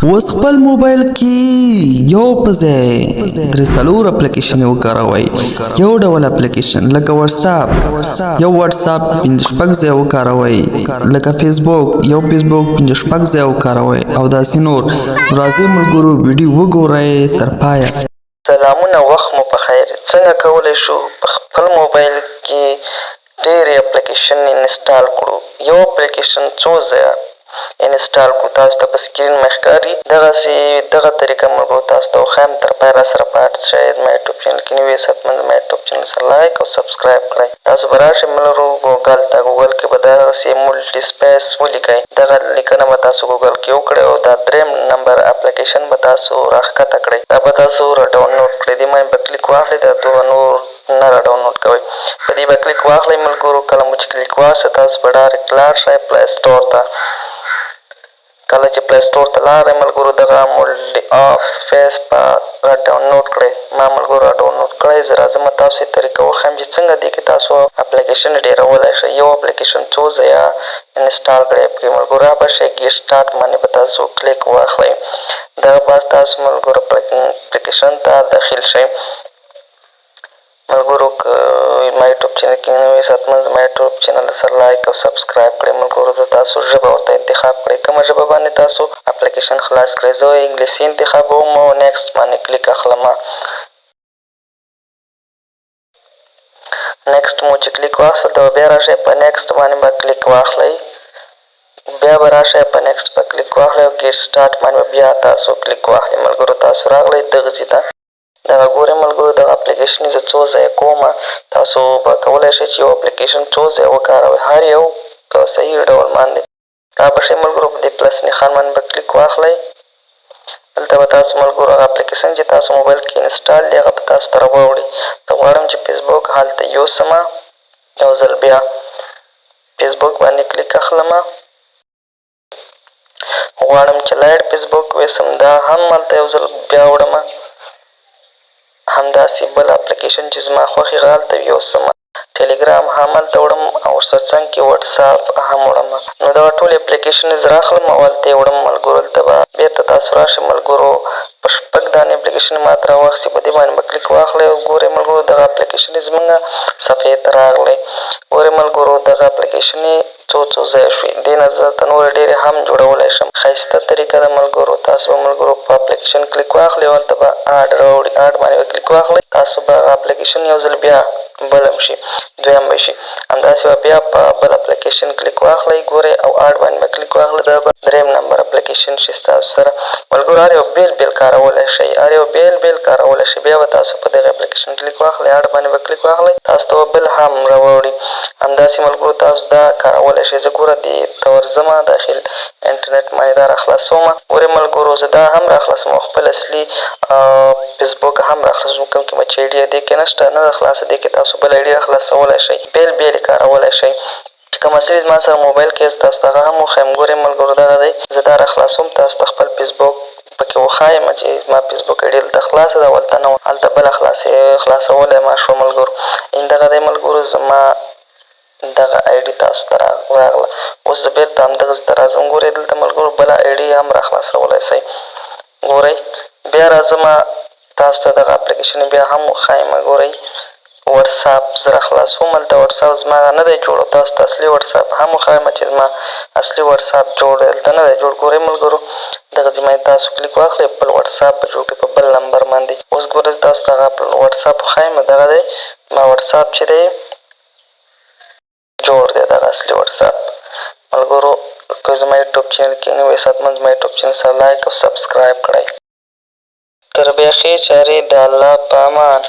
اوس خپل موبایل کې یو په ځای درې څلور اپلیکیشن وکاروئ. یو ډول اپلیکیشن لکه واتساپ، یو واتساپ پنځه شپږ ځای وکاروئ. لکه فیسبوک، یو فیسبوک پنځه شپږ ځای وکاروئ او داسې نور. راځئ ملګرو ویډیو وګورئ تر پایه. سلامونه، وخت مو په خیر. څنګه کولی شو په خپل موبایل کې ډېرې اپلیکیشن انسټال کړو؟ یو اپلیکیشن څو ځایه انسټال کړو. تاسو ته په سکرین مې ښکاري. دغه طریقه ملګرو تاسو ته وښایم. تر پایه راسره پاتې شئ. زما یوټیوب چینل کې نوي یاست زما یوټیوب چینل سره لایک او سبسکرایب کړئ. تاسو به راشئ ملګرو ګوګل ته. ګوګل کې به دغسې ملټي سپیس ولیکئ. دغه لیکنه به تاسو ګوګل کې وکړئ او دا درېیم نمبر اپلیکیشن به تاسو راښکته کړئ. دا به تاسو را ډاونلوډ کړئ. دې باندې به کلیک واخلئ. دا دوه نور نه را ډاونلوډ کوئ. په دې به کلیک واخلئ ملګرو. کله مو چې کلیک واخلئ تاسو به ډایرکټ لاړ شئ پلی سټور ته. کله چې پلی سټور ته لاړئ ملګرو دغه ملټي آف سپیس به را ډاونلوډ کړئ. ما ملګرو را ډاونلوډ کړی. زه راځم تاسو یې طریقه وښیم چې څنګه دې کې تاسو اپلیکیشن ډېرولی شئ. یو اپلیکیشن څو ځایه انسټال کړئ. پکې ملګرو را به شئ ګیټ سټارټ باندې به تاسو کلیک واخلئ. دغه باز تاسو ملګرو اپلیکیشن ته داخل شئ. ملګرو که ما یوټیوب چینل کې نوي یاست زما یوټیوب چینل سره لایک او سبسکرایب کړئ. ملګرو ته تاسو ژبه ورته انتخاب کړئ. کومه ژبه باندې تاسو اپلیکیشن خلاص کړئ. زه انګلیسي انتخابوم او نیکسټ باندې کلیک اخلم. نیکسټ مو چې کلیک واخلئ ته به بیا راشئ په نیکسټ باندې به کلیک واخلئ. بیا به راشئ په نیکسټ به کلیک واخلئ او ګیټ سټارټ باندې به بیا تاسو کلیک واخلئ. ملګرو تاسو راغلئ دغه ځای ته. دغه ګورئ ملګرو دغه اپلیکیشن زه څو ځایه کومه. تاسو به کولی شئ چې یو اپلیکیشن څو ځایه وکاروئ. هر یو په صحیح ډول باندې را به شئ ملګرو. په دې پلس نښان باندې به کلیک واخلئ. دلته به تاسو ملګرو هغه اپلیکیشن چې تاسو موبایل کې انسټال دی هغه به تاسو ته راوړي. زه غواړم چې فیسبوک هلته یوسمه. یو ځل بیا فیسبوک باندې کلیک اخلم. غواړم چې لایټ فیسبوک ویسم. دا هم هلته یو ځل بیا وړم. همداسې بل اپلیکیشن چې زما خوښ هغه هلته یوسم. ټیلیګرام هم هلته وړم او ورسره څنګ کې وټساپ هم وړم. نو دغه ټولې اپلیکیشنې زه راخلم او هلته یې وړم ملګرو. هلته به بېرته تاسو راشئ ملګرو. په شپږ دانې اپلیکیشن ماته راواخیستې. په دې باندې به کلیک واخلئ او ګورئ ملګرو دغه اپلیکیشنې زموږ صفحې ته راغلی. ګورئ ملګرو دغه اپلیکیشنې څو ځایه شوې. دې نه زه درته نورې ډېرې هم جوړولی شم. ښایسته طریقه ده ملګرو. تاسو به ملګرو په اپلیکیشن کلیک واخلئ او هلته به اډ راوړي. اډ باندې به کلیک واخلئ. تاسو به هغه اپلیکیشن یو ځل بیا بل هم شي، دویم به شي. همداسې به بیا په بل اپلیکیشن کلیک واخلئ. ګورئ او اډ باندې به کلیک واخلئ. دا به درېیم نمبر اپلیکیشن شي ستاسو سره. ملګرو هر یو بېل بېل کارولی شئ. هر یو بېل بېل کارولی شئ. بیا به تاسو په دغه اپلیکیشن کلیک واخلئ. اډ باندې به کلیک واخلئ. تاسو ته به بل هم راوړي. همداسې ملګرو تاسو دا کارولی شئ. زه ګوره دې ته ورځمه داخل انټرنټ باندې دا راخلاصومه. ګورئ ملګرو زه دا هم راخلاصوم او خپل اصلي فیسبوک هم راخلاصوم. کوم کې مې چې ایډي دې کې نشته نه ده خلاصه. دې کې تاسو بل ایډي راخلاصولی شئ. بېل بېل یې کارولی شئ. چې کوم اصلي زما سره موبایل کې است تاسو ته هغه هم وښیم. ګورئ ملګرو دغه دی. زه دا راخلاصوم. تاسو ته خپل فیسبوک پکې وښایم چې زما فیسبوک ایډي دلته خلاصه ده. هلته نه وه. هلته بله خلاصولی ما شوه ملګرو. دغه دی ملګرو زما دغه ایډي تاسو ته راغله. اوس زه بېرته همدغسې ته راځم. ګورئ دلته ملګرو بله ایډي هم راخلاصولی شئ. ګورئ بیا راځمه تاسو ته دغه اپلیکیشن بیا هم وښایم. ګورئ وټساپ زه راخلاصوم. هلته وټساپ زما نه دی جوړ. تاسو ته اصلي وټساپ هم وښایم چې زما اصلي وټساپ جوړ دی. دلته نه دی جوړ. ګورئ ملګرو دغسې باندې تاسو کلیک واخلئ. بل وټساپ به جوړ کړئ په بل نمبر باندې. اوس ګورئ تاسو ته هغه وټساپ وښایم. دغه دی زما وټساپ چې دی جوړ دی. دغه اصلي وټساپ ملګرو که زما یوټیوب چینل کې نوي یاست زما یوټیوب چینل سره لایک او سبسکرایب کړئ. تر بیا ښې چارې د الله په امان.